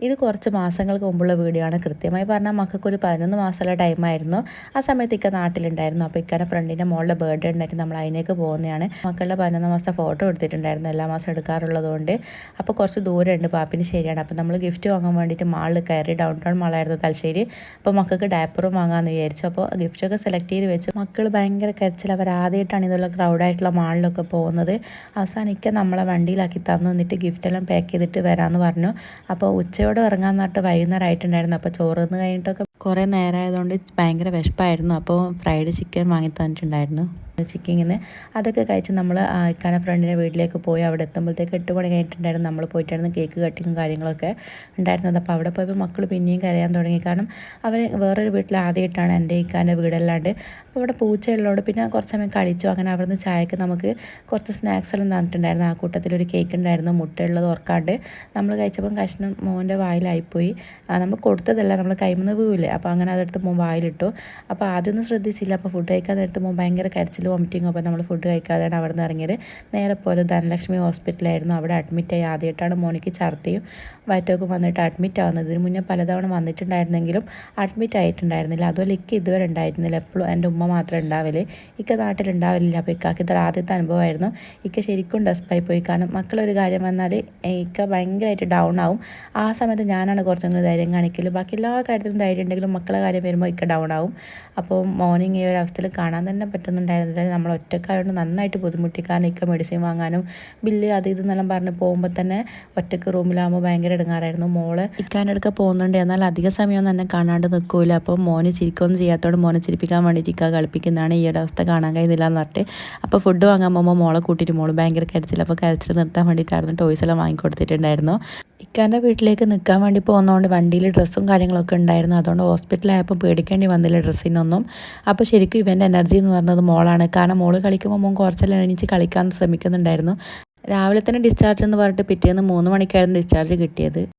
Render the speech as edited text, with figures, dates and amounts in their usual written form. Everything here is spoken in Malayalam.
ഇത് കുറച്ച് മാസങ്ങൾക്ക് മുമ്പുള്ള വീഡിയോ ആണ്. കൃത്യമായി പറഞ്ഞാൽ മക്കൾക്കൊരു 11 മാസമുള്ള ടൈമായിരുന്നു. ആ സമയത്ത് ഇക്ക നാട്ടിലുണ്ടായിരുന്നു. അപ്പോൾ ഇക്കാൻ്റെ ഫ്രണ്ടിൻ്റെ മോളുടെ ബർത്ത്ഡേ ഉണ്ടായിട്ട് നമ്മൾ അതിനേക്ക് പോകുന്നതാണ്. മക്കളുടെ 11 മാസത്തെ ഫോട്ടോ എടുത്തിട്ടുണ്ടായിരുന്നു, എല്ലാ മാസം എടുക്കാറുള്ളതുകൊണ്ട്. അപ്പോൾ കുറച്ച് ദൂരമുണ്ട്, പാപ്പിന് ശരിയാണ്. അപ്പോൾ നമ്മൾ ഗിഫ്റ്റ് വാങ്ങാൻ വേണ്ടിയിട്ട് മാളിൽ കയറി, ഡൗൺ ടൗൺ മാളായിരുന്നു തലശ്ശേരി. അപ്പോൾ മക്കൾക്ക് ഡയപ്പറും വാങ്ങാമെന്ന് വിചാരിച്ചു. അപ്പോൾ ഗിഫ്റ്റൊക്കെ സെലക്ട് ചെയ്ത് വെച്ചു. മക്കൾ ഭയങ്കര കരച്ചിൽ, അവർ ആദ്യമായിട്ടാണ് ഇതുള്ള ക്രൗഡായിട്ടുള്ള മാളിലൊക്കെ പോകുന്നത്. അവസാനം ഇക്ക നമ്മളെ വണ്ടിയിലാക്കി തന്നു, എന്നിട്ട് ഗിഫ്റ്റെല്ലാം പാക്ക് ചെയ്തിട്ട് വരാമെന്ന് പറഞ്ഞു. അപ്പോൾ ഉച്ചയോടെ ഇറങ്ങാൻ നട്ട് വൈകുന്നേരം ആയിട്ടുണ്ടായിരുന്നു. അപ്പോൾ ചോറ് തിന്ന് കഴിഞ്ഞിട്ടൊക്കെ കുറേ നേരമായതുകൊണ്ട് ഭയങ്കര വിശപ്പായിരുന്നു. അപ്പോൾ ഫ്രൈഡ് ചിക്കൻ വാങ്ങി തന്നിട്ടുണ്ടായിരുന്നു. ചിക്കിങ്ങിന് അതൊക്കെ കഴിച്ച് നമ്മൾ ഇക്കാൻ്റെ ഫ്രണ്ടിൻ്റെ വീട്ടിലേക്ക് പോയി. അവിടെ എത്തുമ്പോഴത്തേക്ക് 8 മണി കഴിഞ്ഞിട്ടുണ്ടായിരുന്നു. നമ്മൾ പോയിട്ടായിരുന്നു കേക്ക് കട്ടിങ്ങും കാര്യങ്ങളൊക്കെ ഉണ്ടായിരുന്നത്. അപ്പോൾ അവിടെ പോയപ്പോൾ മക്കൾ പിന്നെയും കരയാൻ തുടങ്ങി. കാരണം അവർ വേറൊരു വീട്ടിൽ ആദ്യമായിട്ടാണ് എൻ്റെ ഇക്കാൻ്റെ വീടല്ലാണ്ട്. അപ്പോൾ അവിടെ പൂച്ചയുള്ളതോട് പിന്നെ കുറച്ച് സമയം കളിച്ചു. അങ്ങനെ അവിടെ നിന്ന് ചായക്ക് നമുക്ക് കുറച്ച് സ്നാക്സ് എല്ലാം തന്നിട്ടുണ്ടായിരുന്നു. ആ കൂട്ടത്തിലൊരു കേക്ക് ഉണ്ടായിരുന്നു, മുട്ടയുള്ളത് ഓർക്കാണ്ട്. നമ്മൾ കഴിച്ചപ്പം കഷ്ണം മോൻ്റെ വായിലായിപ്പോയി. നമ്മൾ കൊടുത്തതല്ല, നമ്മൾ കൈമന്ന് വീഴില്ലേ. അപ്പോൾ അങ്ങനെ അതെടുത്ത് മോൻ വായിലിട്ടു. അപ്പോൾ ആദ്യമൊന്നും ശ്രദ്ധിച്ചില്ല. അപ്പോൾ ഫുഡ് കഴിക്കാൻ നേരത്ത് മോൻ ഭയങ്കര കരച്ചിൽ, വോമിറ്റിങ്. അപ്പോൾ നമ്മൾ ഫുഡ് കഴിക്കാതെയാണ് അവിടെ നിന്ന് ഇറങ്ങിയത്. നേരെ പോലെ ധനലക്ഷ്മി ഹോസ്പിറ്റലായിരുന്നു. അവിടെ അഡ്മിറ്റായി. ആദ്യമായിട്ടാണ് മോനിക്ക് ഛർദിയും വയറ്റൊക്കെ വന്നിട്ട് അഡ്മിറ്റ് ആവുന്നത്. ഇതിന് മുന്നേ പലതവണ വന്നിട്ടുണ്ടായിരുന്നെങ്കിലും അഡ്മിറ്റ് ആയിട്ടുണ്ടായിരുന്നില്ല. അതുപോലെ ഇക്ക ഇതുവരെ ഉണ്ടായിരുന്നില്ല. എപ്പോഴും എൻ്റെ ഉമ്മ മാത്രമേ ഉണ്ടാവില്ലേ, ഇക്ക നാട്ടിലുണ്ടാവില്ല. അപ്പോൾ ഇക്കാക്ക് ഇത്ര ആദ്യത്തെ അനുഭവമായിരുന്നു. ഇക്ക ശരിക്കും ഡെസ്പായി പോയി. കാരണം മക്കളൊരു കാര്യം വന്നാൽ ഇക്ക ഭയങ്കരമായിട്ട് ഡൗൺ ആവും. ആ സമയത്ത് ഞാനാണ് കുറച്ചും കൂടി ധൈര്യം കാണിക്കൽ. ബാക്കി എല്ലാ കാര്യത്തിലും ധൈര്യം ഉണ്ടെങ്കിലും മക്കളെ കാര്യം വരുമ്പോൾ ഇക്ക ഡൗൺ ആവും. അപ്പോൾ മോർണിംഗ് ഈ ഒരു അവസ്ഥയിൽ കാണാൻ തന്നെ പറ്റുന്നുണ്ടായിരുന്നില്ല. നമ്മൾ ഒറ്റക്കായതുകൊണ്ട് നന്നായിട്ട് ബുദ്ധിമുട്ടി. കാരണം ഇക്ക മെഡിസിൻ വാങ്ങാനും ബില്ല് അത് ഇതെന്നെല്ലാം പറഞ്ഞ് പോകുമ്പോൾ തന്നെ ഒറ്റക്ക് റൂമിലാകുമ്പോൾ ഭയങ്കര ഇടങ്ങാറായിരുന്നു. മോള് ഇക്കാൻ്റെ അടുക്ക പോകുന്നുണ്ട്, എന്നാൽ അധിക സമയമൊന്നും എന്നെ കാണാണ്ട് നിൽക്കില്ല. അപ്പോൾ മോന് ചിരിക്കൊന്നും ചെയ്യാത്തതോടെ മോനെ ചിരിപ്പിക്കാൻ വേണ്ടിയിട്ട് ഇക്ക കളിപ്പിക്കുന്നതാണ്. ഈ ഒരു അവസ്ഥ കാണാൻ കഴിയുന്നില്ല എന്ന് പറഞ്ഞിട്ട്. അപ്പോൾ ഫുഡ് വാങ്ങാൻ പോകുമ്പോൾ മോളെ കൂട്ടിയിട്ട് മോള് ഭയങ്കര കരച്ചില്ല. അപ്പോൾ കരച്ചിൽ നിർത്താൻ വേണ്ടിയിട്ടായിരുന്നു ടോയ്സ് എല്ലാം വാങ്ങിക്കൊടുത്തിട്ടുണ്ടായിരുന്നു. ഇക്കാൻ്റെ വീട്ടിലേക്ക് നിൽക്കാൻ വേണ്ടി പോകുന്നതുകൊണ്ട് വണ്ടിയിൽ ഡ്രസ്സും കാര്യങ്ങളൊക്കെ ഉണ്ടായിരുന്നു. അതുകൊണ്ട് ഹോസ്പിറ്റലായപ്പോൾ പേടിക്കേണ്ടി വന്നില്ല ഡ്രസ്സിനൊന്നും. അപ്പോൾ ശരിക്കും ഇവൻ്റെ എനർജി എന്ന് പറയുന്നത് മോളാണ്. കാരണം മോള് കളിക്കുമ്പോൾ മോൻ കുറച്ചെല്ലാം എണീച്ച് കളിക്കാൻ ശ്രമിക്കുന്നുണ്ടായിരുന്നു. രാവിലെ തന്നെ ഡിസ്ചാർജ് എന്ന് പറഞ്ഞിട്ട് പിറ്റേന്ന് 3 മണിക്കായിരുന്നു ഡിസ്ചാർജ് കിട്ടിയത്.